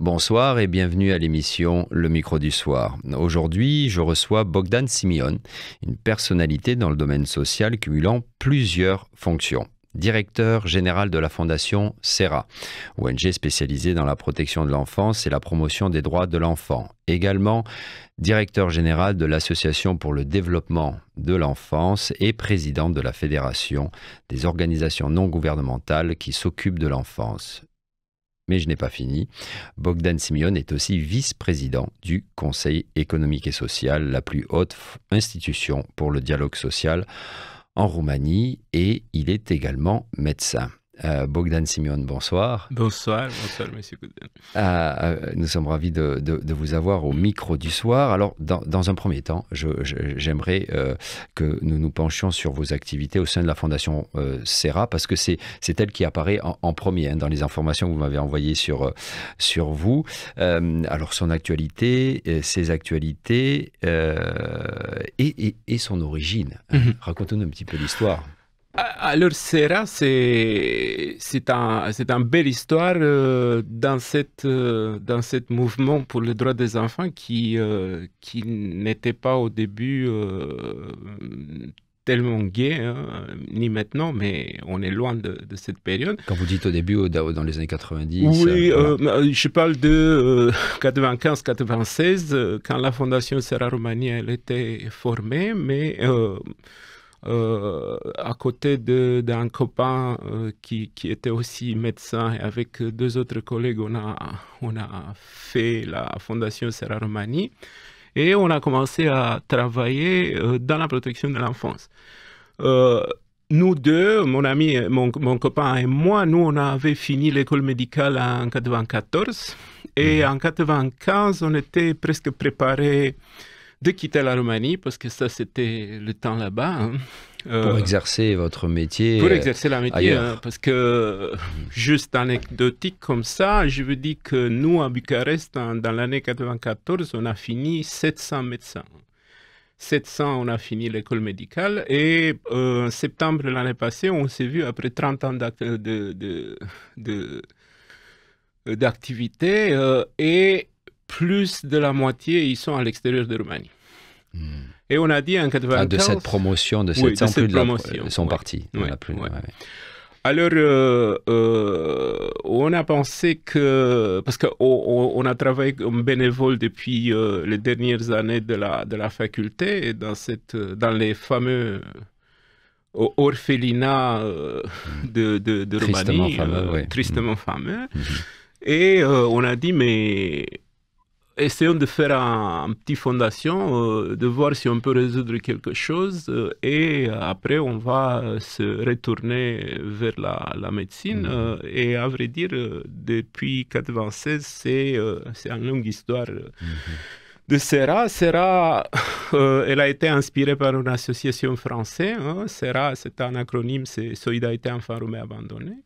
Bonsoir et bienvenue à l'émission Le Micro du Soir. Aujourd'hui, je reçois Bogdan Simion, une personnalité dans le domaine social cumulant plusieurs fonctions. Directeur général de la fondation SERA, ONG spécialisée dans la protection de l'enfance et la promotion des droits de l'enfant. Également, directeur général de l'Association pour le développement de l'enfance et président de la Fédération des organisations non gouvernementales qui s'occupent de l'enfance. Mais je n'ai pas fini. Bogdan Simion est aussi vice-président du Conseil économique et social, la plus haute institution pour le dialogue social en Roumanie, et il est également médecin. Bogdan Simion, bonsoir. Bonsoir, monsieur Gouden. Nous sommes ravis de vous avoir au micro du soir. Alors, dans un premier temps, j'aimerais que nous nous penchions sur vos activités au sein de la Fondation SERA, parce que c'est elle qui apparaît en premier dans les informations que vous m'avez envoyées sur vous. Alors, son actualité, ses actualités et son origine. Racontez-nous un petit peu l'histoire. Alors, SERA, c'est une belle histoire dans cette mouvement pour le droit des enfants qui n'était pas au début tellement gai, ni maintenant, mais on est loin de cette période. Quand vous dites au début, dans les années 90... Oui, je parle de 95-96, quand la Fondation SERA Roumanie elle était formée, mais... à côté d'un copain qui était aussi médecin, et avec deux autres collègues, on a fait la Fondation SERA Roumanie et on a commencé à travailler dans la protection de l'enfance. Nous deux, mon ami, mon copain et moi, nous on avait fini l'école médicale en 94 et en 95 on était presque préparés de quitter la Roumanie, parce que ça, c'était le temps là-bas. Pour exercer votre métier pour exercer le métier, parce que, juste anecdotique comme ça, je veux dire que nous, à Bucarest, dans l'année 94, on a fini 700 médecins. 700, on a fini l'école médicale, et en septembre de l'année passée, on s'est vu après 30 ans d'activité, et plus de la moitié, ils sont à l'extérieur de Roumanie. Et on a dit en 95... de cette promotion, de cette promotion. Ils sont partis. Alors, on a pensé que... Parce qu'on a travaillé comme bénévole depuis les dernières années de la faculté, et dans les fameux orphelinats de Roumanie, tristement fameux. Et on a dit, mais... essayons de faire une petite fondation, de voir si on peut résoudre quelque chose, et après on va se retourner vers la médecine. Et à vrai dire, depuis 1996, c'est une longue histoire de SERA. SERA, elle a été inspirée par une association française. SERA, c'est un acronyme, c'est Solidarité Enfants Roumains Abandonnés.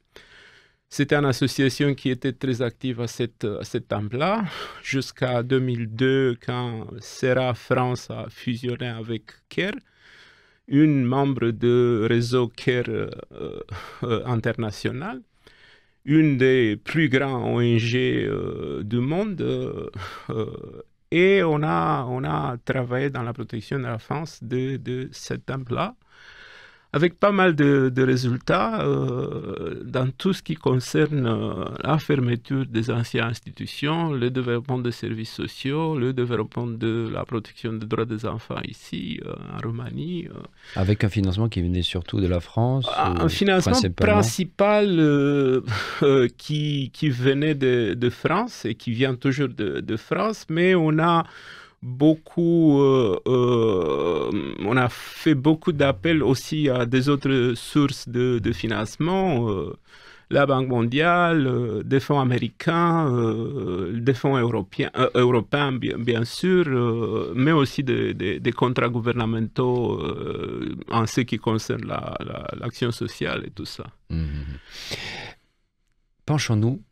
C'était une association qui était très active à cette temps-là, jusqu'à 2002, quand SERA France a fusionné avec CARE, une membre du réseau CARE international, une des plus grandes ONG du monde. Et on a travaillé dans la protection de l'enfance de ce temps-là, avec pas mal de résultats dans tout ce qui concerne la fermeture des anciennes institutions, le développement des services sociaux, le développement de la protection des droits des enfants ici, en Roumanie. Avec un financement qui venait surtout de la France? Un financement principal qui venait de France et qui vient toujours de France, mais on a on a fait beaucoup d'appels aussi à des autres sources de financement, la Banque mondiale, des fonds américains, des fonds européens bien sûr, mais aussi des contrats gouvernementaux en ce qui concerne l'action sociale et tout ça. Penchons-nous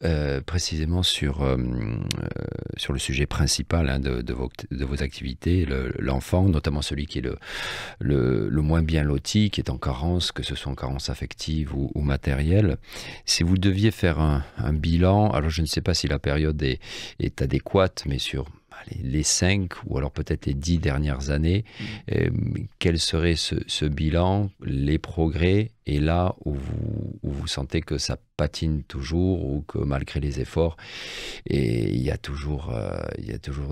précisément sur le sujet principal de vos activités, l'enfant, notamment celui qui est le moins bien loti, qui est en carence, que ce soit en carence affective ou matérielle. Si vous deviez faire un bilan, alors je ne sais pas si la période est adéquate, mais sur les 5 ou alors peut-être les 10 dernières années, quel serait ce bilan, les progrès, et là où vous sentez que ça patine toujours ou que malgré les efforts, il y a toujours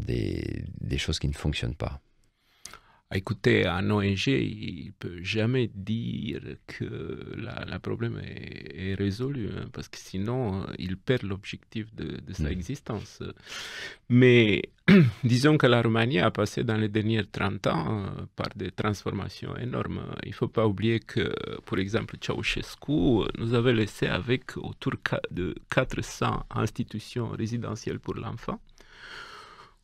des choses qui ne fonctionnent pas? Écoutez, un ONG, il ne peut jamais dire que le problème est résolu, hein, parce que sinon, il perd l'objectif de sa existence. Mais disons que la Roumanie a passé dans les derniers 30 ans par des transformations énormes. Il ne faut pas oublier que, pour exemple, Ceausescu nous avait laissé avec autour de 400 institutions résidentielles pour l'enfant.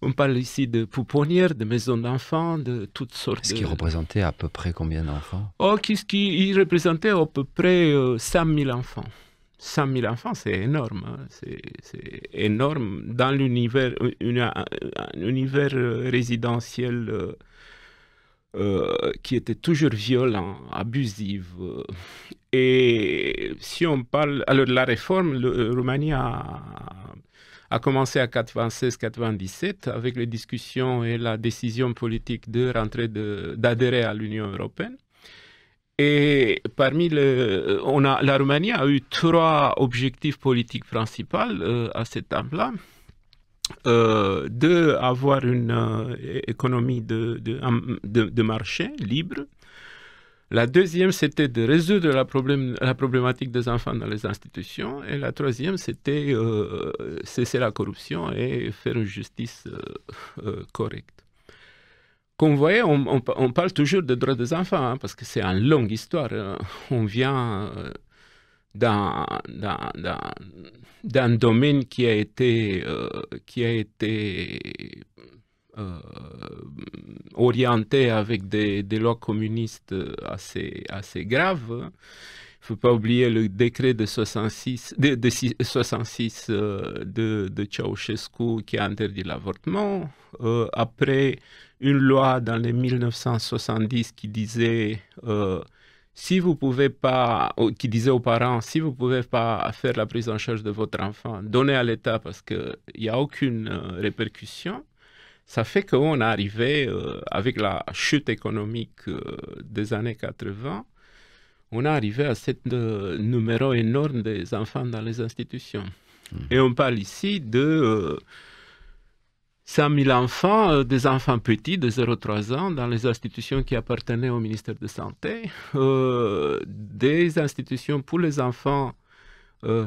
On parle ici de pouponnières, de maisons d'enfants, de toutes sortes. Ce qui représentait à peu près combien d'enfants? Il représentait à peu près 100 000 enfants. 100 000 enfants, c'est énorme. Hein. C'est énorme dans l'univers, un univers résidentiel qui était toujours violent, abusif. Et si on parle... Alors, la réforme, la Roumanie a commencé à 96-97 avec les discussions et la décision politique d'adhérer à l'Union européenne. Et parmi la Roumanie a eu 3 objectifs politiques principaux à cette étape-là. D'avoir une économie de marché libre. La deuxième, c'était de résoudre la problématique des enfants dans les institutions. Et la troisième, c'était cesser la corruption et faire une justice correcte. Comme vous voyez, on parle toujours des droits des enfants, hein, parce que c'est une longue histoire. On vient d'un domaine qui a été orienté avec des lois communistes assez graves. Il ne faut pas oublier le décret de 66 de Ceausescu qui a interdit l'avortement. Après, une loi dans les 1970 qui disait si vous pouvez pas, qui disait aux parents, si vous ne pouvez pas faire la prise en charge de votre enfant, donnez à l'État parce qu'il n'y a aucune répercussion. Ça fait qu'on est arrivé, avec la chute économique des années 80, on est arrivé à ce numéro énorme des enfants dans les institutions. Et on parle ici de 100 000 enfants, des enfants petits de 0-3 ans dans les institutions qui appartenaient au ministère de Santé, des institutions pour les enfants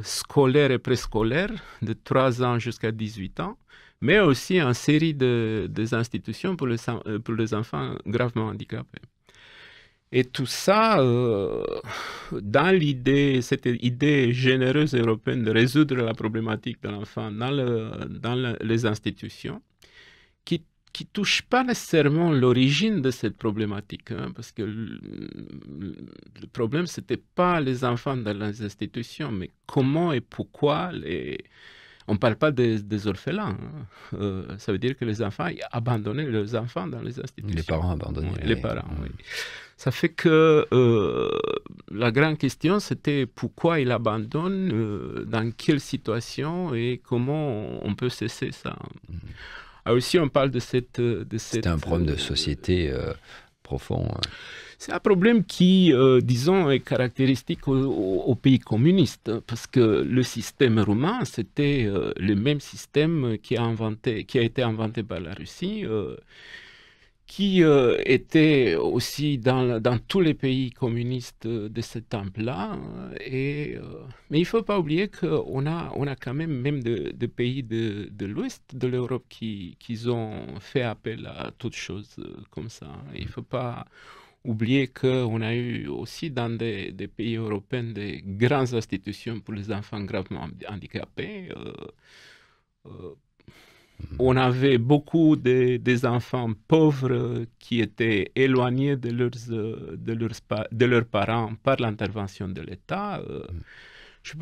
scolaires et préscolaires de 3 ans jusqu'à 18 ans, mais aussi une série des institutions pour les enfants gravement handicapés. Et tout ça, dans cette idée généreuse européenne de résoudre la problématique de l'enfant dans les institutions, qui ne touche pas nécessairement l'origine de cette problématique, hein, parce que le problème, ce n'était pas les enfants dans les institutions, mais comment et pourquoi on ne parle pas des orphelins. Hein. Ça veut dire que les enfants abandonnaient leurs enfants dans les institutions. Les parents abandonnaient. Oui, les parents, oui. Ça fait que la grande question, c'était pourquoi ils abandonnent, dans quelle situation et comment on peut cesser ça. Alors aussi, on parle de cette... C'est un problème de société profond. Hein. C'est un problème qui, disons, est caractéristique aux pays communistes, parce que le système roumain, c'était le même système qui a été inventé par la Russie, qui était aussi dans tous les pays communistes de ce temps-là. Mais il ne faut pas oublier qu'on a quand même des pays de l'Ouest de l'Europe qui ont fait appel à toutes choses comme ça. Il ne faut pas oublier qu'on a eu aussi dans des pays européens des grandes institutions pour les enfants gravement handicapés. On avait beaucoup des enfants pauvres qui étaient éloignés de leurs parents par l'intervention de l'État. je ne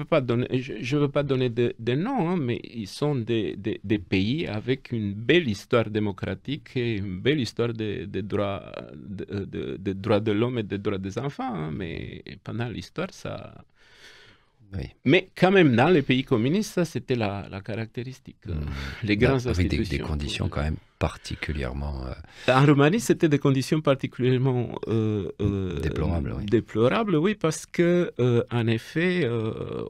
veux pas donner de noms, hein, mais ils sont des pays avec une belle histoire démocratique et une belle histoire des droits de l'homme et des droits des enfants. Hein, mais pendant l'histoire, ça... Oui. Mais quand même, dans les pays communistes, ça, c'était la caractéristique. Les grandes institutions. Avec des conditions quand même particulièrement... En Roumanie, c'était des conditions particulièrement déplorables. Oui. Déplorables, oui, parce que en effet,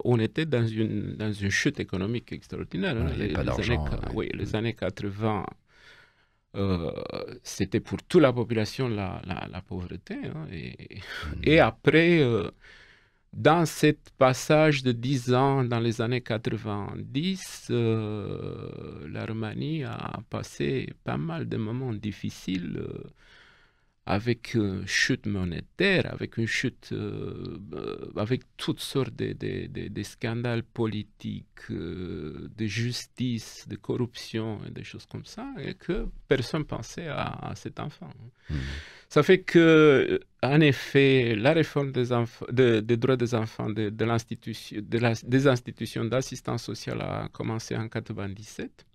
on était dans une chute économique extraordinaire. Il n'y avait pas d'argent. Oui, les années 80, c'était pour toute la population la pauvreté. Hein, et après... dans ce passage de 10 ans, dans les années 90, la Roumanie a passé pas mal de moments difficiles avec une chute monétaire, avec une chute, avec toutes sortes de scandales politiques, de justice, de corruption et des choses comme ça, et que personne ne pensait à cet enfant. Ça fait que, en effet, la réforme des droits des enfants des institutions d'assistance sociale a commencé en 1997.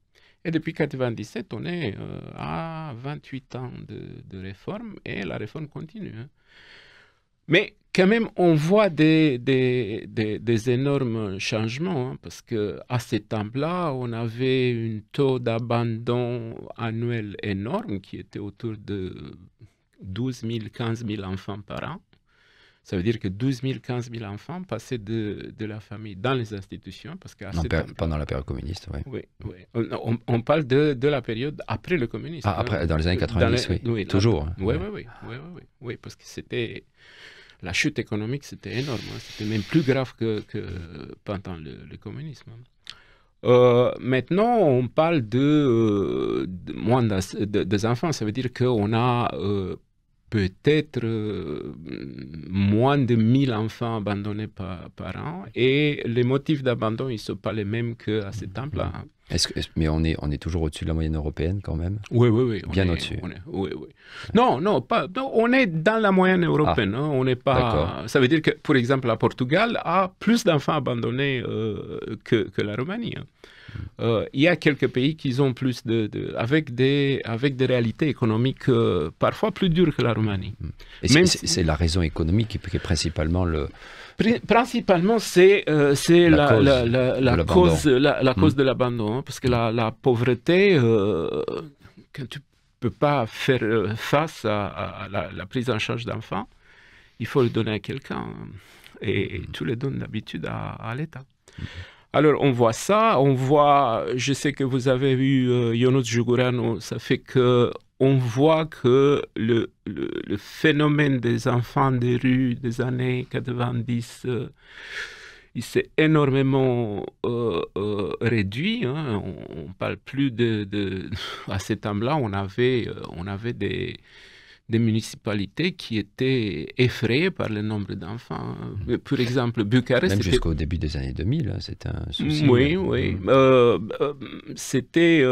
Et depuis 1997, on est à 28 ans de réforme et la réforme continue. Hein. Mais quand même, on voit des énormes changements hein, parce qu'à ce temps-là, on avait un taux d'abandon annuel énorme qui était autour de 12 000, 15 000 enfants par an. Ça veut dire que 12 000, 15 000 enfants passaient de la famille dans les institutions. Parce pendant la période communiste, oui. Oui. On parle de la période après le communisme. Ah, après, dans les années 90, oui. Toujours. Oui, parce que c'était... La chute économique, c'était énorme. Hein. C'était même plus grave que pendant le communisme. Maintenant, on parle moins des enfants. Ça veut dire qu'on a... peut-être moins de 1000 enfants abandonnés par an. Et les motifs d'abandon, ils ne sont pas les mêmes qu'à ce temps-là. Mais on est toujours au-dessus de la moyenne européenne quand même? Oui. Bien au-dessus. Oui. Non, on est dans la moyenne européenne. Hein, on n'est pas... Ça veut dire que, par exemple, le Portugal a plus d'enfants abandonnés que la Roumanie. Hein. Il y a quelques pays qui ont plus avec des réalités économiques parfois plus dures que la Roumanie. Et c'est la raison économique qui est principalement le... Principalement, c'est la cause de l'abandon. Hein, parce que la pauvreté, quand tu ne peux pas faire face à la prise en charge d'enfants, il faut le donner à quelqu'un. Et tu le donnes d'habitude à l'État. Alors, on voit ça, je sais que vous avez vu Yonuț Juguranu, ça fait qu'on voit que le phénomène des enfants des rues des années 90, il s'est énormément réduit. Hein. On ne parle plus à ce temps-là, on avait des municipalités qui étaient effrayées par le nombre d'enfants. Par exemple, Bucarest... Même jusqu'au début des années 2000, c'était un souci. Oui. C'était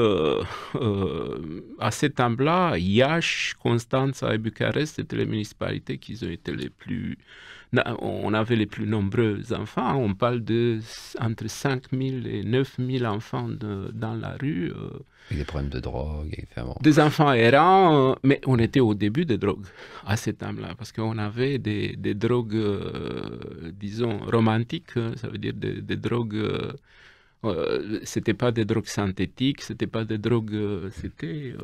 à ce temps-là, Iași, Constanța et Bucarest, c'était les municipalités qui ont été les plus... On avait les plus nombreux enfants. On parle entre 5 000 et 9 000 enfants dans la rue. Avec des problèmes de drogue. Des enfants errants, mais on était au début des drogues à ce temps-là, parce qu'on avait des drogues, disons, romantiques, ça veut dire des drogues... c'était pas des drogues synthétiques, c'était pas des drogues, c'était...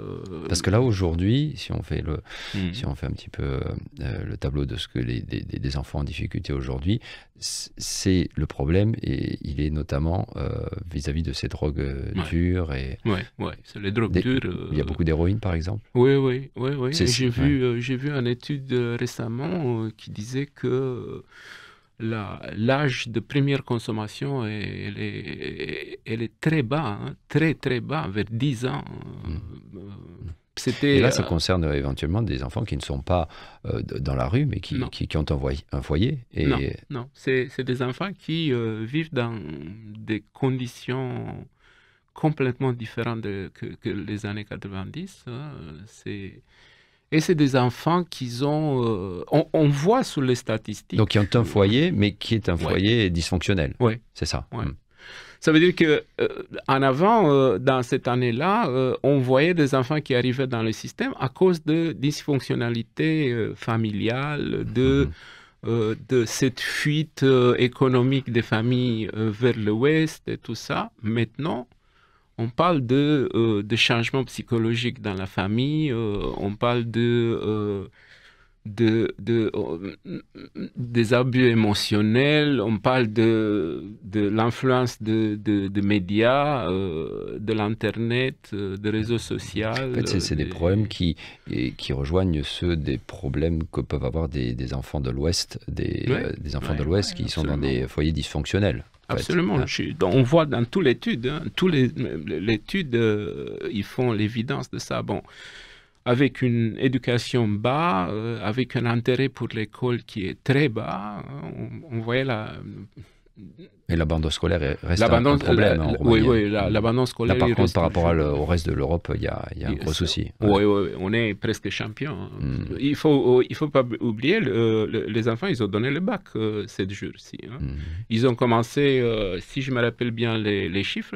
Parce que là aujourd'hui, si on fait un petit peu le tableau de ce que des enfants en difficulté aujourd'hui, c'est le problème et il est notamment vis-à-vis de ces drogues dures et... Oui, c'est les drogues dures. Il y a beaucoup d'héroïne par exemple. Oui. J'ai vu une étude récemment qui disait que l'âge de première consommation, elle est très bas, hein, très bas, vers 10 ans. Et là, ça concerne éventuellement des enfants qui ne sont pas dans la rue, mais qui ont un foyer. Non, c'est des enfants qui vivent dans des conditions complètement différentes que les années 90. Et c'est des enfants qui ont... on voit sur les statistiques... Donc, qui ont un foyer, mais qui est un foyer dysfonctionnel. Oui. C'est ça. Ouais. Ça veut dire qu'en avant, dans cette année-là, on voyait des enfants qui arrivaient dans le système à cause de dysfonctionnalité familiale, de cette fuite économique des familles vers l'Ouest et tout ça. Maintenant, on parle de changements psychologiques dans la famille, on parle des abus émotionnels, on parle de l'influence de médias, de l'Internet, des réseaux sociaux. En fait, c'est des problèmes qui rejoignent ceux des problèmes que peuvent avoir des enfants de l'Ouest, des enfants de l'Ouest qui sont dans des foyers dysfonctionnels. Absolument. On voit dans toute l'étude, l'étude, ils font l'évidence de ça. Bon, avec une éducation bas, avec un intérêt pour l'école qui est très bas, on voyait la... Et l'abandon scolaire reste un problème en Roumanie. Oui, l'abandon scolaire... Là, par contre, par rapport au reste de l'Europe, il y a un gros souci. Oui, on est presque champion. Il faut pas oublier, les enfants, ils ont donné le bac cette jour-ci. Ils ont commencé, si je me rappelle bien les chiffres,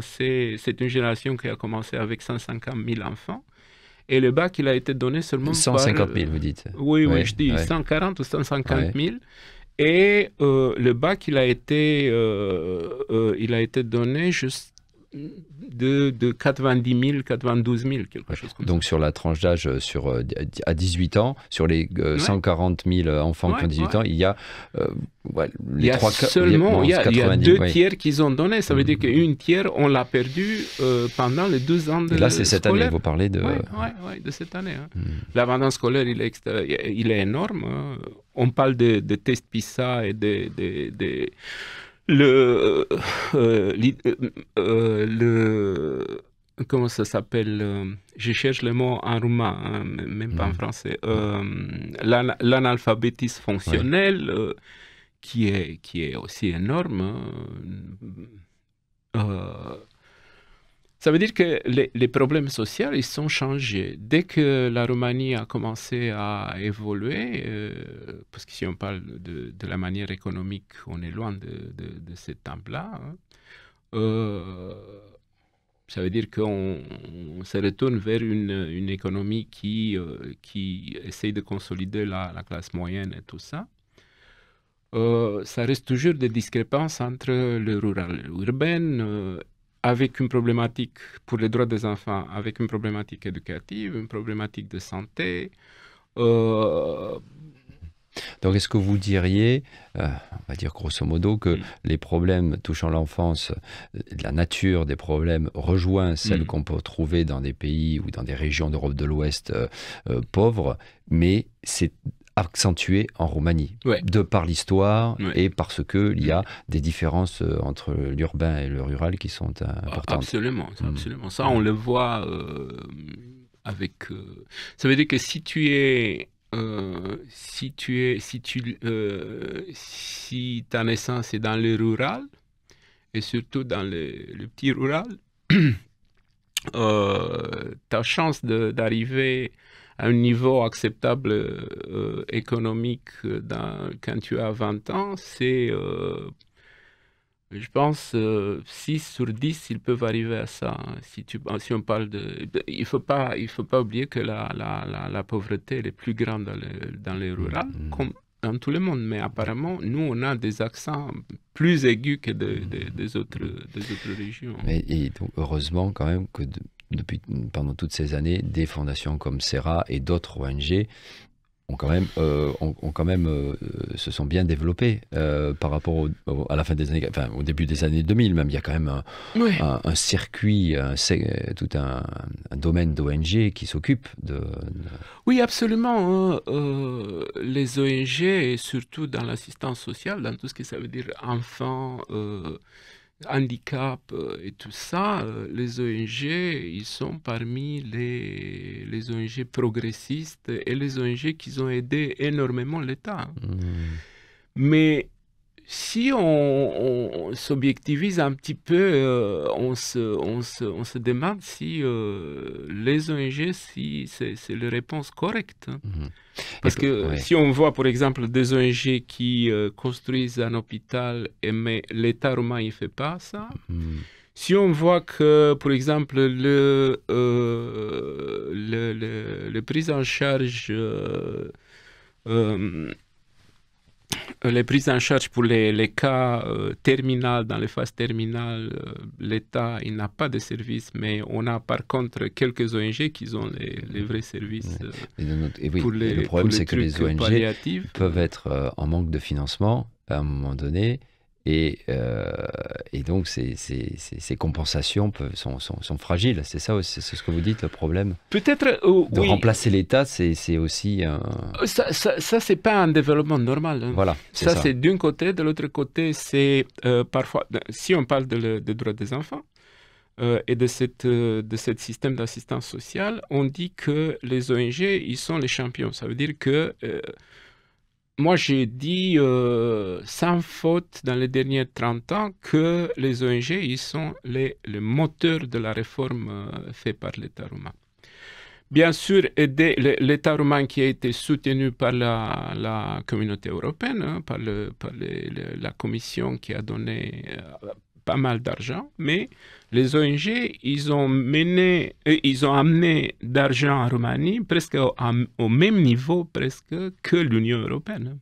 c'est une génération qui a commencé avec 150 000 enfants. Et le bac, il a été donné seulement 150 000, vous dites. Oui, je dis 140 ou 150 000. Et le bac, il a été donné juste de 90 000, 92 000, quelque chose comme ça. Donc sur la tranche d'âge à 18 ans, sur les 140 000 enfants qui ont 18 ans, il y a il y a seulement il y a 2 tiers qu'ils ont donné. Ça veut dire qu'une tiers, on l'a perdu pendant les 12 ans de scolaire. Et là, c'est cette année, vous parlez de... Oui, de cette année. L'abandon scolaire, il est énorme. On parle de tests PISA et comment ça s'appelle, je cherche le mot en roumain, même pas en français, l'analphabétisme fonctionnel, qui est aussi énorme. Ça veut dire que les problèmes sociaux, ils sont changés. Dès que la Roumanie a commencé à évoluer, parce que si on parle de la manière économique, on est loin de cette temps-là, ça veut dire qu'on se retourne vers une économie qui essaye de consolider la classe moyenne et tout ça. Ça reste toujours des discrépances entre le rural et l'urbain, avec une problématique pour les droits des enfants, avec une problématique éducative, une problématique de santé. Donc, est-ce que vous diriez, on va dire grosso modo, que les problèmes touchant l'enfance, la nature des problèmes rejoint celles qu'on peut trouver dans des pays ou dans des régions d'Europe de l'Ouest pauvres, mais c'est accentué en Roumanie, de par l'histoire et parce qu'il y a des différences entre l'urbain et le rural qui sont importantes. Absolument. Ça, on le voit avec... ça veut dire que si ta naissance est dans le rural, et surtout dans le petit rural, ta chance d'arriver à un niveau acceptable économique quand tu as 20 ans, c'est, je pense, 6 sur 10, ils peuvent arriver à ça. Si on parle il faut pas oublier que la pauvreté elle est plus grande dans les rurales, comme dans tout le monde. Mais apparemment, nous, on a des accents plus aigus que des autres régions. Et donc, heureusement, quand même, que pendant toutes ces années, des fondations comme SERA et d'autres ONG se sont bien développées par rapport à la fin des années, enfin au début des années 2000 même. Il y a quand même un circuit, tout un domaine d'ONG qui s'occupe de... Oui, absolument. Les ONG, et surtout dans l'assistance sociale, dans tout ce que ça veut dire enfants, handicap et tout ça, les ONG, ils sont parmi les ONG progressistes et les ONG qui ont aidé énormément l'État. Mais si on s'objectivise un petit peu, on se demande si les ONG, si c'est la réponse correcte. Parce que si on voit, par exemple, des ONG qui construisent un hôpital, mais l'État roumain ne fait pas ça, si on voit que, par exemple, le prise en charge... les prises en charge pour les cas terminaux, dans les phases terminales, l'État n'a pas de services, mais on a par contre quelques ONG qui ont les vrais services pour les le problème, c'est que les ONG palliatifs. Peuvent être en manque de financement à un moment donné, et donc ces compensations sont fragiles. C'est ça, c'est ce que vous dites, le problème. Peut-être de remplacer l'État, c'est aussi un... Ça c'est pas un développement normal. Hein. Voilà, ça c'est d'un côté. De l'autre côté, c'est parfois, si on parle des droits des enfants et de ce système d'assistance sociale, on dit que les ONG, ils sont les champions. Ça veut dire que moi, j'ai dit sans faute dans les derniers 30 ans que les ONG, ils sont les moteurs de la réforme faite par l'État roumain. Bien sûr, l'État roumain qui a été soutenu par la communauté européenne, hein, par la Commission qui a donné pas mal d'argent, mais les ONG, ils ont amené d'argent en Roumanie presque au même niveau presque que l'Union européenne.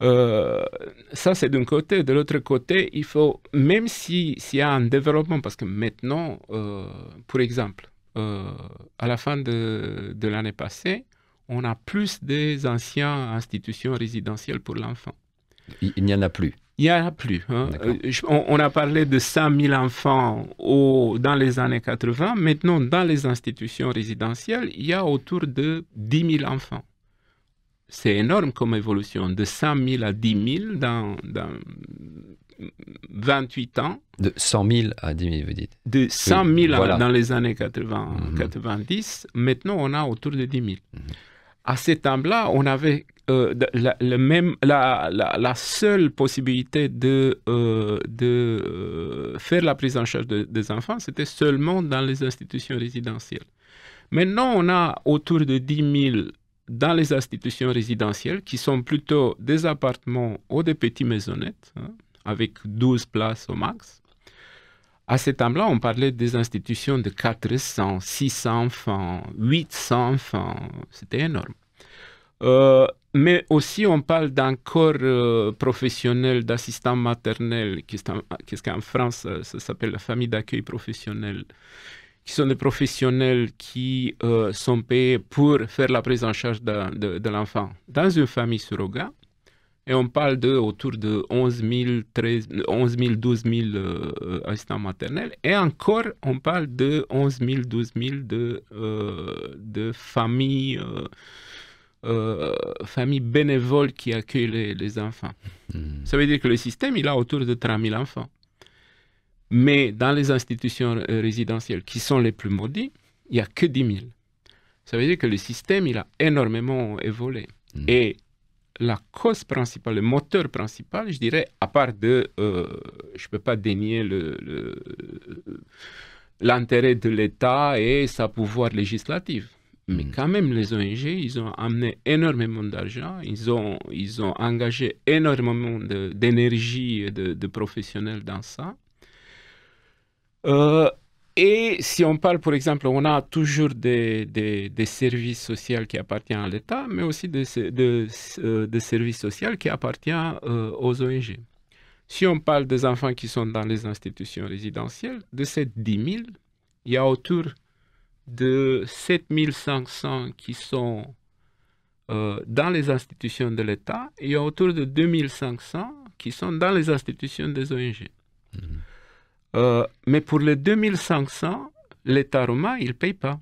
Ça, c'est d'un côté. De l'autre côté, il faut, même s'il y a un développement, parce que maintenant, par exemple, à la fin de l'année passée, on a plus des anciennes institutions résidentielles pour l'enfant. Il n'y en a plus. Il n'y en a plus. Hein. On a parlé de 100 000 enfants dans les années 80. Maintenant, dans les institutions résidentielles, il y a autour de 10 000 enfants. C'est énorme comme évolution, de 100 000 à 10 000 dans 28 ans. De 100 000 à 10 000, vous dites. De 100 000 dans les années 90. Maintenant, on a autour de 10 000. À ce temps-là, on avait la seule possibilité de faire la prise en charge des enfants, c'était seulement dans les institutions résidentielles. Maintenant, on a autour de 10 000 dans les institutions résidentielles, qui sont plutôt des appartements ou des petites maisonnettes, hein, avec 12 places au max. À ce temps-là, on parlait des institutions de 400, 600 enfants, 800 enfants. C'était énorme. Mais aussi, on parle d'un corps professionnel d'assistants maternels, qu'est-ce qu'en France, ça s'appelle la famille d'accueil professionnelle, qui sont des professionnels qui sont payés pour faire la prise en charge de l'enfant dans une famille surrogate. Et on parle autour de 11 000, 12 000 assistants maternels. Et encore, on parle de 11 000, 12 000 de familles, familles bénévoles qui accueillent les enfants. Ça veut dire que le système, il a autour de 30 000 enfants. Mais dans les institutions résidentielles qui sont les plus maudits, il n'y a que 10 000. Ça veut dire que le système, il a énormément évolué. Et la cause principale, le moteur principal, je dirais, à part de... je ne peux pas dénier l'intérêt de l'État et sa pouvoir législatif. Mais quand même, les ONG, ils ont amené énormément d'argent, ils ont engagé énormément d'énergie et de professionnels dans ça. Et si on parle, par exemple, on a toujours des services sociaux qui appartiennent à l'État, mais aussi des services sociaux qui appartiennent aux ONG. Si on parle des enfants qui sont dans les institutions résidentielles, de ces 10 000, il y a autour de 7 500 qui sont dans les institutions de l'État et il y a autour de 2 500 qui sont dans les institutions des ONG. Mais pour les 2500, l'État roumain, il ne paye pas.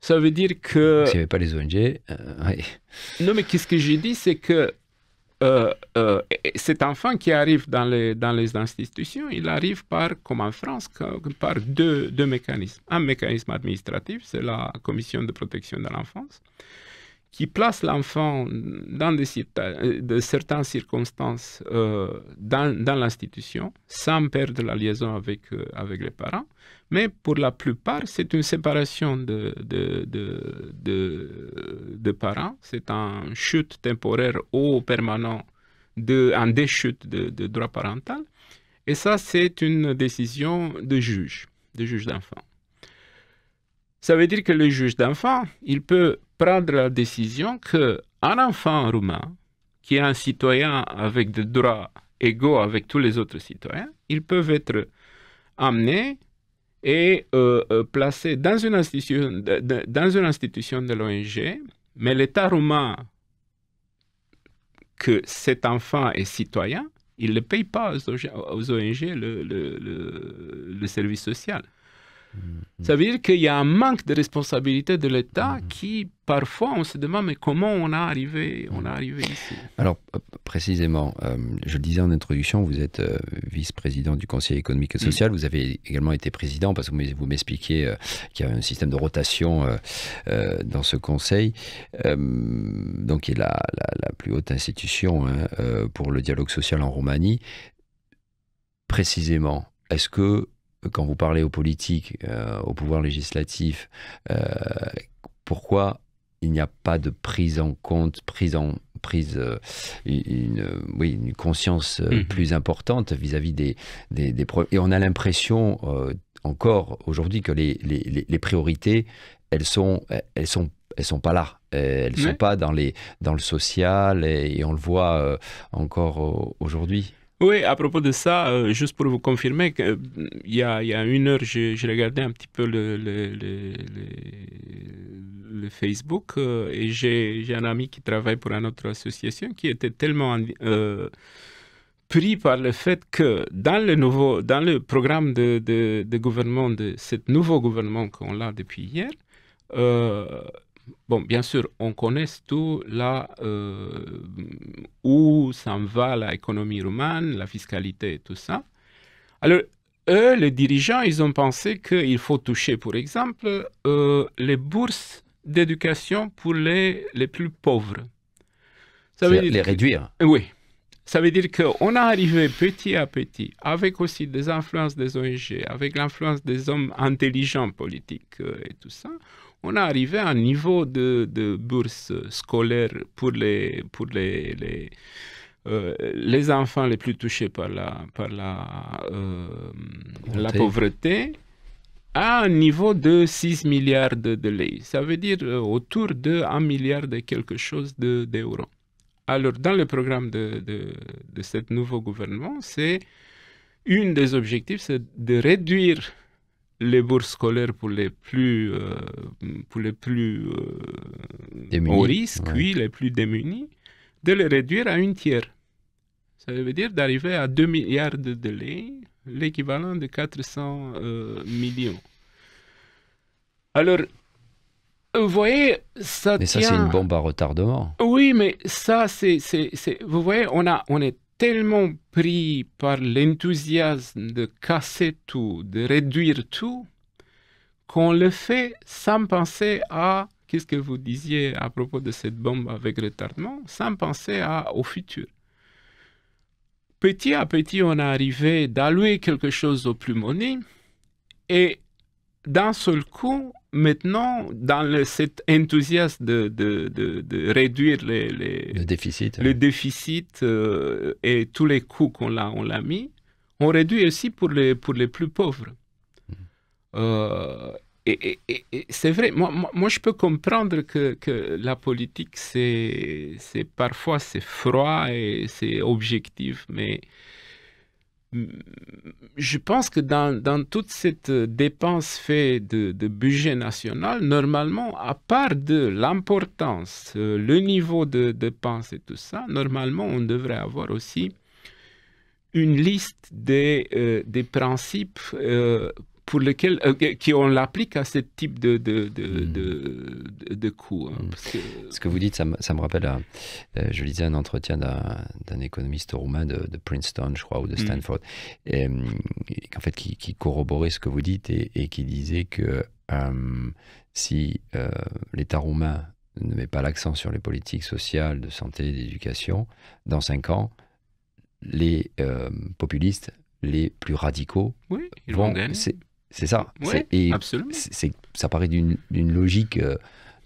Ça veut dire que... S'il n'y avait pas les ONG... oui. Non, mais qu'est-ce que j'ai dit, c'est que cet enfant qui arrive dans les institutions, il arrive comme en France, par deux mécanismes. Un mécanisme administratif, c'est la Commission de protection de l'enfance, qui place l'enfant dans de certaines circonstances dans l'institution, sans perdre la liaison avec les parents. Mais pour la plupart, c'est une séparation de parents. C'est une chute temporaire ou permanente, un déchute de droit parental. Et ça, c'est une décision de juge d'enfant. Ça veut dire que le juge d'enfant, il peut prendre la décision qu'un enfant roumain, qui est un citoyen avec des droits égaux avec tous les autres citoyens, ils peuvent être amenés et placés dans une institution de l'ONG, mais l'État roumain, que cet enfant est citoyen, il ne paye pas aux ONG le service social. Ça veut dire qu'il y a un manque de responsabilité de l'État qui, parfois, on se demande mais comment on est arrivé ici. Alors, précisément, je le disais en introduction, vous êtes vice-président du Conseil économique et social. Vous avez également été président, parce que vous m'expliquiez qu'il y a un système de rotation dans ce conseil, donc qui est la plus haute institution pour le dialogue social en Roumanie. Précisément, est-ce que quand vous parlez aux politiques, au pouvoir législatif, pourquoi il n'y a pas de prise en compte, une conscience plus importante vis-à-vis des problèmes. Et on a l'impression encore aujourd'hui que les priorités, elles sont pas là. Elles sont pas dans le social et on le voit encore aujourd'hui. Oui, à propos de ça, juste pour vous confirmer, il y a 1 heure, j'ai regardé un petit peu le Facebook et j'ai un ami qui travaille pour une autre association qui était tellement pris par le fait que dans le programme de gouvernement, de ce nouveau gouvernement qu'on a depuis hier, bon, bien sûr, on connaît tout là où s'en va l'économie roumaine, la fiscalité et tout ça. Alors, eux, les dirigeants, ils ont pensé qu'il faut toucher, par exemple, les bourses d'éducation pour les plus pauvres. Ça veut dire les réduire. Oui. Ça veut dire qu'on est arrivé petit à petit, avec aussi des influences des ONG, avec l'influence des hommes intelligents politiques et tout ça, on est arrivé à un niveau de bourse scolaire pour les enfants les plus touchés par la pauvreté à un niveau de 6 milliards de lei. Ça veut dire autour de 1 milliard de quelque chose d'euros. Alors, dans le programme de ce nouveau gouvernement, un des objectifs, c'est de réduire les bourses scolaires pour les plus au risque, oui, les plus démunis, de les réduire à 1/3. Ça veut dire d'arriver à 2 milliards de lei, l'équivalent de 400 millions. Alors, vous voyez, ça mais ça, c'est une bombe à retardement. Oui, mais ça, vous voyez, on est tellement pris par l'enthousiasme de casser tout, de réduire tout, qu'on le fait sans penser à, qu'est-ce que vous disiez à propos de cette bombe avec retardement, sans penser au futur. Petit à petit, on est arrivé d'allouer quelque chose au plus monnaie, et d'un seul coup, maintenant, dans cet enthousiasme de réduire le déficit et tous les coûts qu'on l'a mis, on réduit aussi pour les plus pauvres. Et c'est vrai, moi je peux comprendre que la politique, parfois c'est froid et c'est objectif, mais je pense que dans toute cette dépense faite de budget national, normalement, à part de l'importance, le niveau de dépenses et tout ça, normalement, on devrait avoir aussi une liste des principes pour lesquels on l'applique à ce type de coûts. Hein, Ce que vous dites, ça me rappelle, je lisais un entretien d'un économiste roumain de Princeton, je crois, ou de Stanford, en fait, qui corroborait ce que vous dites et qui disait que si l'État roumain ne met pas l'accent sur les politiques sociales, de santé, d'éducation, dans 5 ans, les populistes les plus radicaux vont gagner. C'est ça. Oui, absolument. Ça paraît d'une logique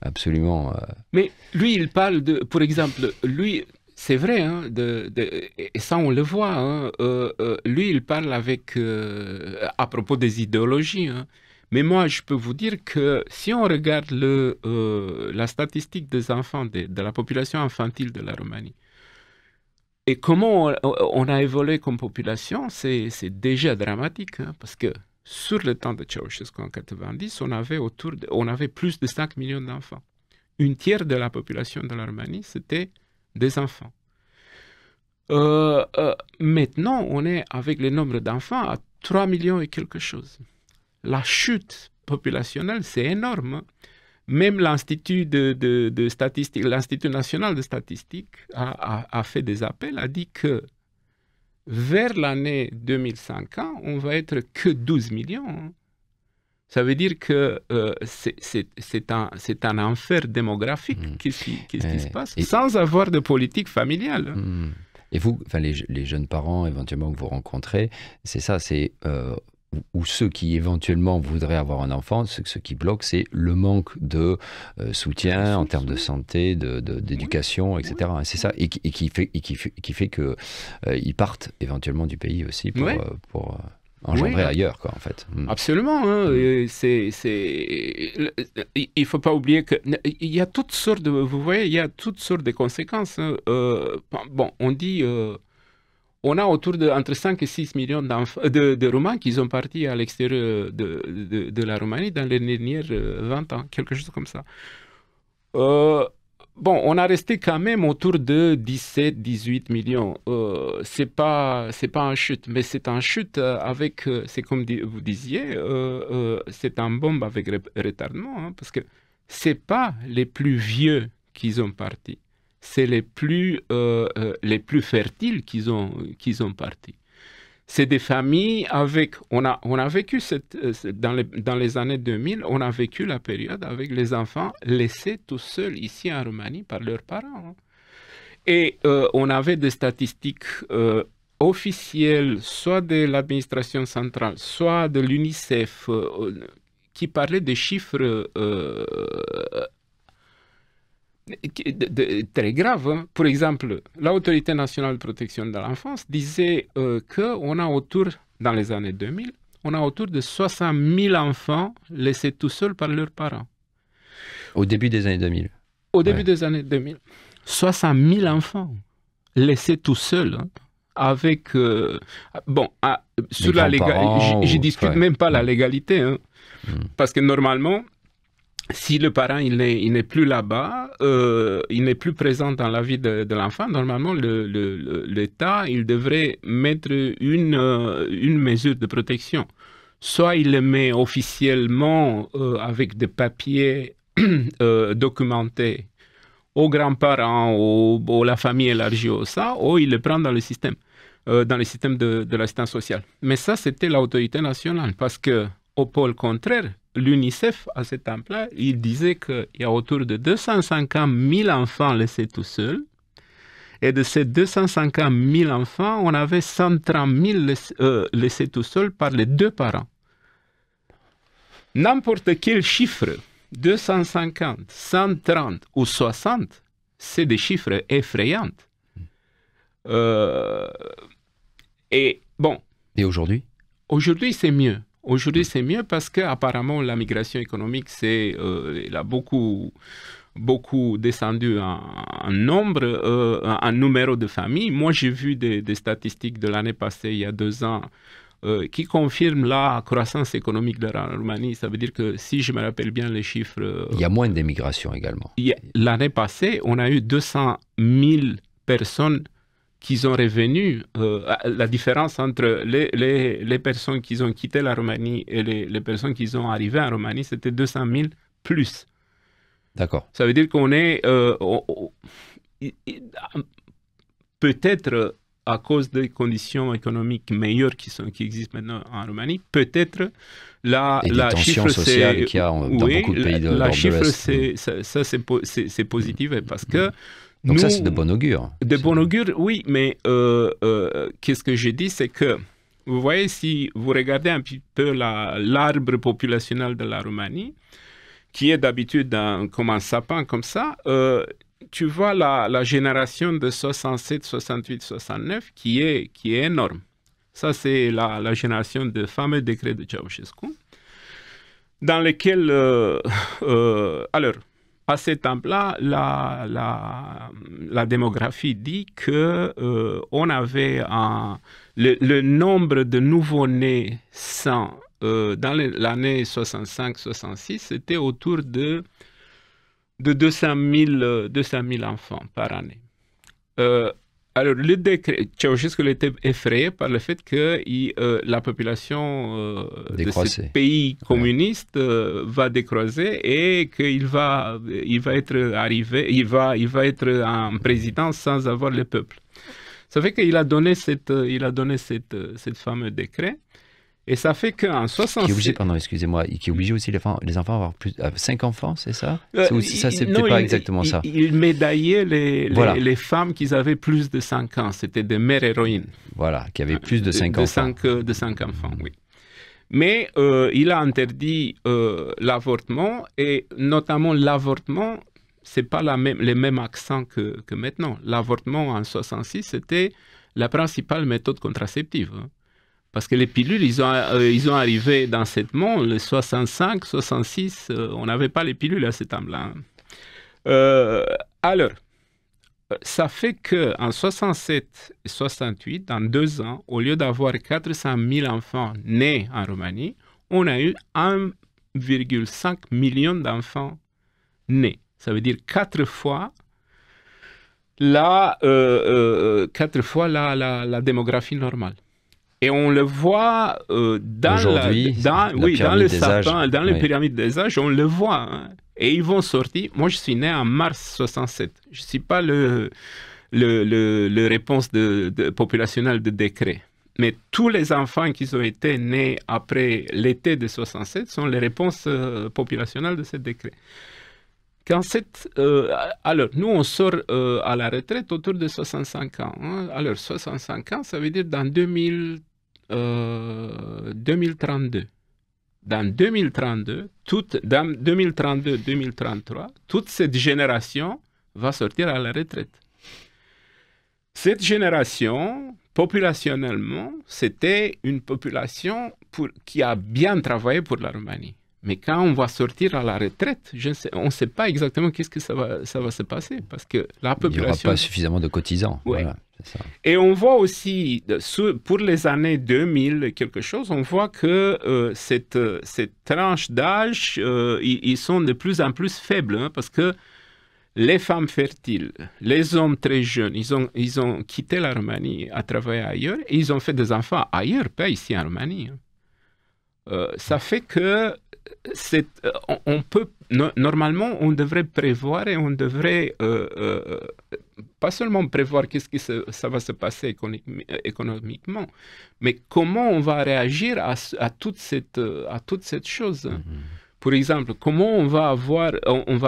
absolument... Mais lui, il parle de... Pour exemple, lui, c'est vrai, hein, et ça on le voit, hein, lui, il parle avec... à propos des idéologies, hein. Mais moi, je peux vous dire que si on regarde la statistique des enfants, de la population infantile de la Roumanie, et comment on a évolué comme population, c'est déjà dramatique, hein, parce que sur le temps de Ceausescu en 90, on avait plus de 5 millions d'enfants. Un tiers de la population de la Roumanie, c'était des enfants. Maintenant, on est avec le nombre d'enfants à 3 millions et quelque chose. La chute populationnelle, c'est énorme. Même l'Institut de statistique, l'Institut national de statistique a fait des appels, a dit que vers l'année 2050, on va être que 12 millions. Ça veut dire que c'est un enfer démographique qui se passe, sans avoir de politique familiale. Et vous, les jeunes parents éventuellement que vous rencontrez, c'est ça, c'est... ou ceux qui éventuellement voudraient avoir un enfant, ce qui bloque, c'est le manque de soutien en termes de santé, d'éducation, etc. Et c'est ça, et qui fait que ils partent éventuellement du pays aussi pour engendrer ailleurs, quoi, en fait. Absolument. Hein. Il faut pas oublier que il y a toutes sortes de, vous voyez, il y a toutes sortes de conséquences. Hein. Bon, on dit. On a autour de entre 5 et 6 millions de Roumains qui sont partis à l'extérieur de la Roumanie dans les dernières 20 ans, quelque chose comme ça. Bon, on a resté quand même autour de 17-18 millions. C'est pas en chute, mais c'est en chute avec, c'est comme vous disiez, c'est un bombe avec retardement, hein, parce que c'est pas les plus vieux qui sont partis. C'est les plus fertiles qui ont parti. C'est des familles avec... On a vécu, dans les années 2000, on a vécu la période avec les enfants laissés tout seuls ici en Roumanie par leurs parents. Et on avait des statistiques officielles, soit de l'administration centrale, soit de l'UNICEF, qui parlaient des chiffres... très grave. Hein. Pour exemple, l'Autorité nationale de protection de l'enfance disait qu'on a dans les années 2000, on a autour de 60 000 enfants laissés tout seuls par leurs parents. Au début des années 2000. Au début des années 2000. 60 000 enfants laissés tout seuls. Hein, avec... sur la légalité, je ne discute même pas la légalité. Hein, parce que normalement... Si le parent il n'est plus là-bas, il n'est plus présent dans la vie de l'enfant, normalement l'État il devrait mettre une mesure de protection. Soit il le met officiellement avec des papiers documentés aux grands-parents ou la famille élargie ou ça, ou il le prend dans le système de l'assistance sociale. Mais ça c'était l'autorité nationale parce que au pôle contraire, l'UNICEF, à cet temps-là, il disait qu'il y a autour de 250 000 enfants laissés tout seuls. Et de ces 250 000 enfants, on avait 130 000 laissés tout seuls par les deux parents. N'importe quel chiffre, 250, 130 ou 60, c'est des chiffres effrayants. Et bon. Et aujourd'hui ? Aujourd'hui, c'est mieux. Aujourd'hui, c'est mieux parce qu'apparemment, la migration économique, elle a beaucoup descendu en nombre, en numéro de familles. Moi, j'ai vu des statistiques de l'année passée, il y a 2 ans, qui confirment la croissance économique de la Roumanie. Ça veut dire que, si je me rappelle bien les chiffres... il y a moins d'émigration également. L'année passée, on a eu 200 000 personnes qui sont revenus, la différence entre les personnes qui ont quitté la Roumanie et les personnes qui sont arrivées en Roumanie, c'était 200 000 plus. D'accord. Ça veut dire qu'on est peut-être à cause des conditions économiques meilleures qui existent maintenant en Roumanie, peut-être la tensions sociales qu'il y a dans beaucoup de pays de l'Europe de l'Est. Ça c'est positif parce que donc ça, c'est de bon augure. De bon augure, oui, mais qu'est-ce que j'ai dit, c'est que, vous voyez, si vous regardez un petit peu l'arbre populationnel de la Roumanie, qui est d'habitude comme un sapin comme ça, tu vois la génération de 67, 68, 69 qui est énorme. Ça, c'est la génération de fameux décrets de Ceausescu, dans lesquels, alors, à cet temps-là, la démographie dit que on avait le nombre de nouveau-nés sains dans l'année 65-66, c'était autour de 200 000 enfants par année. Alors, le décret, Ceausescu était effrayé par le fait que la population de ce pays communiste va décroiser et qu'il va être un président sans avoir le peuple. Ça fait qu'il a donné cette fameux décret. Et ça fait qu'en 66... Qui est obligé, pardon, excusez-moi, qui est obligé aussi les enfants à avoir 5 enfants, c'est ça? Ça, c'est peut-être pas exactement ça. Il médaillait les femmes qui avaient plus de 5 ans. C'était des mères héroïnes. Voilà, qui avaient plus de 5 enfants. De 5 enfants, oui. Mais il a interdit l'avortement, et notamment l'avortement, c'est pas les mêmes accents que maintenant. L'avortement en 66, c'était la principale méthode contraceptive. Parce que les pilules, ils ont arrivé dans ce monde, les 65, 66, on n'avait pas les pilules à cet temps-là. Alors, ça fait qu'en 67 et 68, dans 2 ans, au lieu d'avoir 400 000 enfants nés en Roumanie, on a eu 1,5 million d'enfants nés. Ça veut dire 4 fois la démographie normale. Et on le voit dans le sapin, dans les pyramides des âges, on le voit. Hein. Et ils vont sortir. Moi, je suis né en mars 67. Je ne suis pas le réponse populationnelle de décret. Mais tous les enfants qui ont été nés après l'été de 67 sont les réponses populationnelles de ce décret. Alors, nous, on sort à la retraite autour de 65 ans. Hein. Alors, 65 ans, ça veut dire dans 2032. Dans 2032-2033, toute cette génération va sortir à la retraite. Cette génération, populationnellement, c'était une population qui a bien travaillé pour la Roumanie. Mais quand on va sortir à la retraite, on ne sait pas exactement qu'est-ce que ça va se passer. Parce que la population... Il n'y aura pas suffisamment de cotisants. Ouais. Voilà, c'est ça. Et on voit aussi, pour les années 2000, quelque chose, on voit que cette tranche d'âge, ils sont de plus en plus faibles. Hein, parce que les femmes fertiles, les hommes très jeunes, ils ont quitté la Roumanie à travailler ailleurs. Et ils ont fait des enfants ailleurs, pas ici en Roumanie. Hein. Ça fait que normalement, on devrait prévoir et on devrait pas seulement prévoir qu'est-ce que ça va se passer économiquement, mais comment on va réagir à toute cette chose. Mm-hmm. Pour exemple, comment on va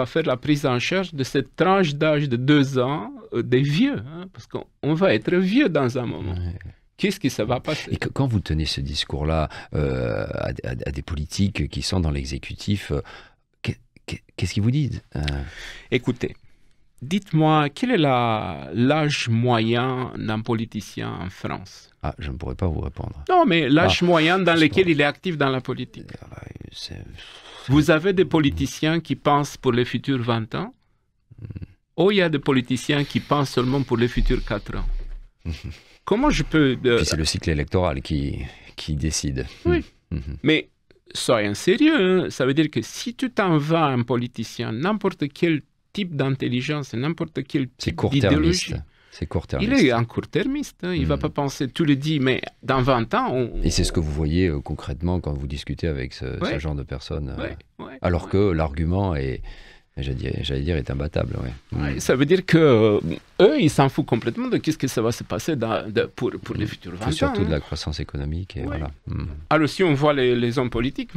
faire la prise en charge de cette tranche d'âge de 2 ans des vieux, hein, parce qu'on va être vieux dans un moment. Ouais. Qu'est-ce que ça va passer? Et quand vous tenez ce discours-là à des politiques qui sont dans l'exécutif, qu'est-ce qu'ils vous disent? Écoutez, dites-moi, quel est l'âge moyen d'un politicien en France? Ah, je ne pourrais pas vous répondre. Non, mais l'âge moyen dans lequel il est actif dans la politique. Vous avez des politiciens qui pensent pour les futurs 20 ans, ou il y a des politiciens qui pensent seulement pour les futurs 4 ans? Comment je peux... Puis c'est le cycle électoral qui décide. Oui, mais soyons sérieux. Hein. Ça veut dire que si tu t'en vas à un politicien, n'importe quel type d'intelligence, n'importe quel type d'idéologie... C'est court-termiste. Il est un court-termiste. Hein. Il ne va pas penser, tu le dis, mais dans 20 ans... Et c'est ce que vous voyez concrètement quand vous discutez avec ce genre de personnes. Alors que l'argument est j'allais dire, est imbattable. Ouais. Ça veut dire que eux, ils s'en foutent complètement de qu'est-ce que ça va se passer pour les futurs 20 ans. Surtout de la croissance économique. Et voilà. Alors, si on voit les hommes politiques,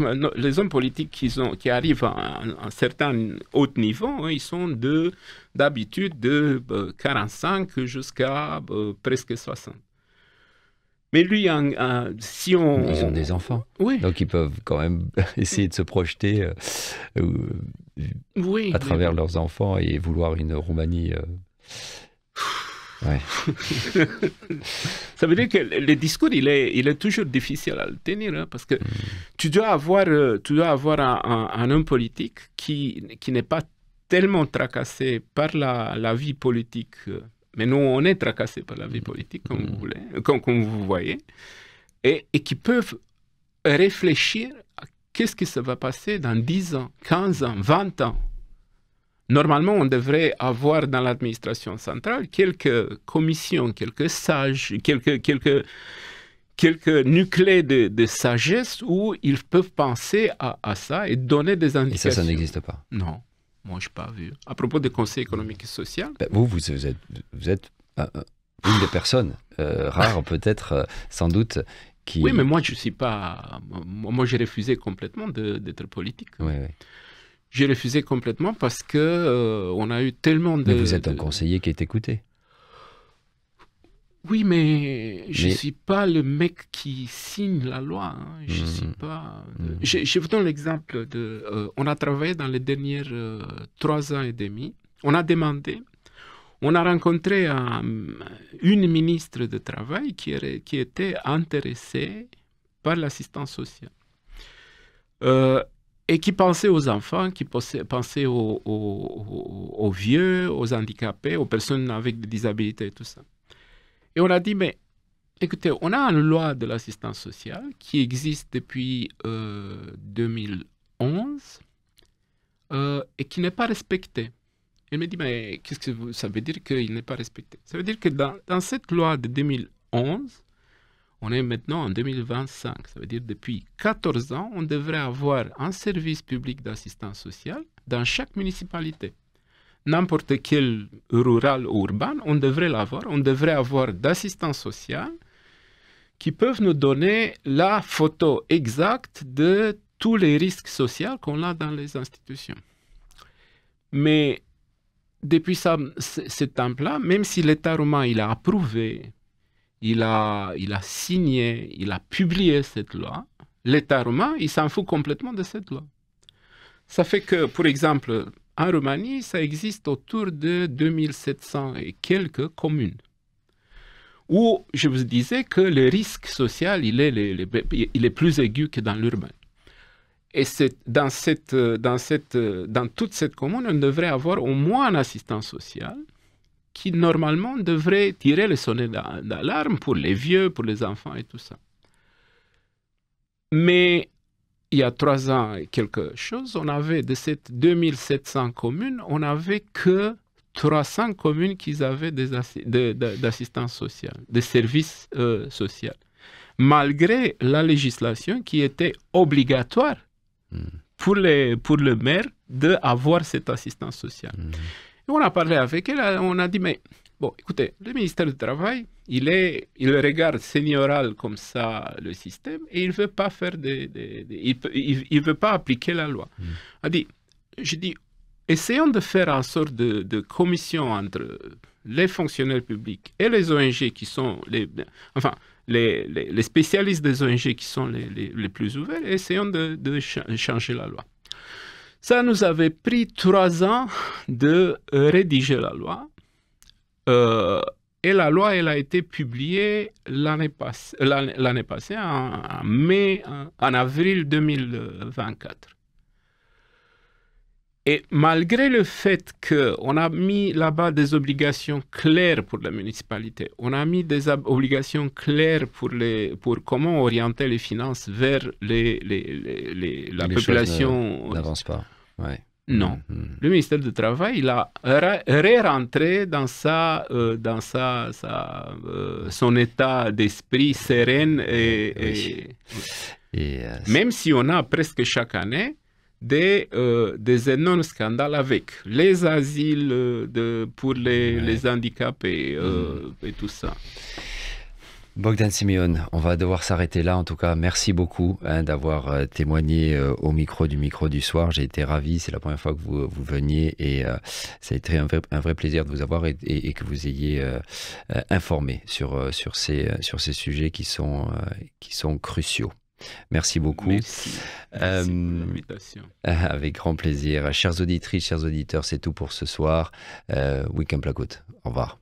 qui arrivent à un certain haut niveau, ils sont d'habitude de 45 jusqu'à presque 60. Mais lui, si on... Ils ont des enfants. Oui. Donc, ils peuvent quand même essayer de se projeter à travers leurs enfants et vouloir une Roumanie... Ouais. Ça veut dire que le discours, il est toujours difficile à le tenir, hein, parce que tu dois avoir un homme politique qui n'est pas tellement tracassé par la vie politique. Mais nous, on est tracassés par la vie politique, comme vous voyez, et qui peuvent réfléchir à qu'est-ce que ça va passer dans 10 ans, 15 ans, 20 ans. Normalement, on devrait avoir dans l'administration centrale quelques commissions, quelques sages, quelques nucléos de sagesse où ils peuvent penser à ça et donner des indications. Et ça n'existe pas? Non. Moi, je n'ai pas vu. À propos du Conseil économique et social... Vous êtes une des personnes rares, peut-être, sans doute, qui... Oui, mais moi, je ne suis pas... Moi, j'ai refusé complètement d'être politique. Oui. J'ai refusé complètement parce qu'on a eu tellement de... Mais vous êtes un conseiller qui est écouté. Oui, mais je ne suis pas le mec qui signe la loi. Hein. Je ne suis pas... Je vous donne l'exemple de... on a travaillé dans les dernières 3 ans et demi. On a demandé... On a rencontré une ministre de Travail qui était intéressée par l'assistance sociale. Et qui pensait aux enfants, qui pensait aux vieux, aux handicapés, aux personnes avec des disabilités et tout ça. Et on a dit, mais écoutez, on a une loi de l'assistance sociale qui existe depuis 2011 et qui n'est pas respectée. Elle me dit, mais qu'est-ce que ça veut dire qu'il n'est pas respecté? Ça veut dire que dans cette loi de 2011, on est maintenant en 2025. Ça veut dire depuis 14 ans, on devrait avoir un service public d'assistance sociale dans chaque municipalité. N'importe quel rural ou urbain, on devrait l'avoir. On devrait avoir d'assistance sociale qui peuvent nous donner la photo exacte de tous les risques sociaux qu'on a dans les institutions. Mais depuis ce temps-là, même si l'État roumain il a approuvé, il a signé, il a publié cette loi, l'État roumain, il s'en fout complètement de cette loi. Ça fait que, par exemple, en Roumanie, ça existe autour de 2700 et quelques communes, où je vous disais que le risque social, il est plus aigu que dans l'urbain. Et dans toute cette commune, on devrait avoir au moins une assistance sociale qui, normalement, devrait tirer les sonnets d'alarme pour les vieux, pour les enfants et tout ça. Mais il y a 3 ans et quelque chose, on avait de ces 2700 communes, on n'avait que 300 communes qui avaient d'assistance sociale, des services sociaux, malgré la législation qui était obligatoire pour le maire d'avoir cette assistance sociale. Et on a parlé avec elle, on a dit, mais bon, écoutez, le ministère du Travail, il regarde sénioral comme ça le système et il ne veut pas faire il veut pas appliquer la loi. Je dis, essayons de faire en sorte de commission entre les fonctionnaires publics et les ONG qui sont les spécialistes des ONG qui sont les plus ouverts, et essayons de changer la loi. Ça nous avait pris 3 ans de rédiger la loi. Et la loi, elle a été publiée l'année passée, en avril 2024. Et malgré le fait qu'on a mis là-bas des obligations claires pour la municipalité, on a mis des obligations claires pour comment orienter les finances vers la population. N'avance pas. Ouais. Non. Le ministère du Travail, il a re-rentré dans son état d'esprit serein même si on a presque chaque année des énormes scandales avec les asiles pour les handicapés et tout ça. Bogdan Simeon, on va devoir s'arrêter là. En tout cas, merci beaucoup d'avoir témoigné au micro du soir. J'ai été ravi. C'est la première fois que vous veniez et ça a été un vrai plaisir de vous avoir et que vous ayez informé sur ces sujets qui sont cruciaux. Merci beaucoup. Merci pour l'invitation. Avec grand plaisir. Chères auditrices, chers auditeurs, c'est tout pour ce soir. Week-end Placoute. Au revoir.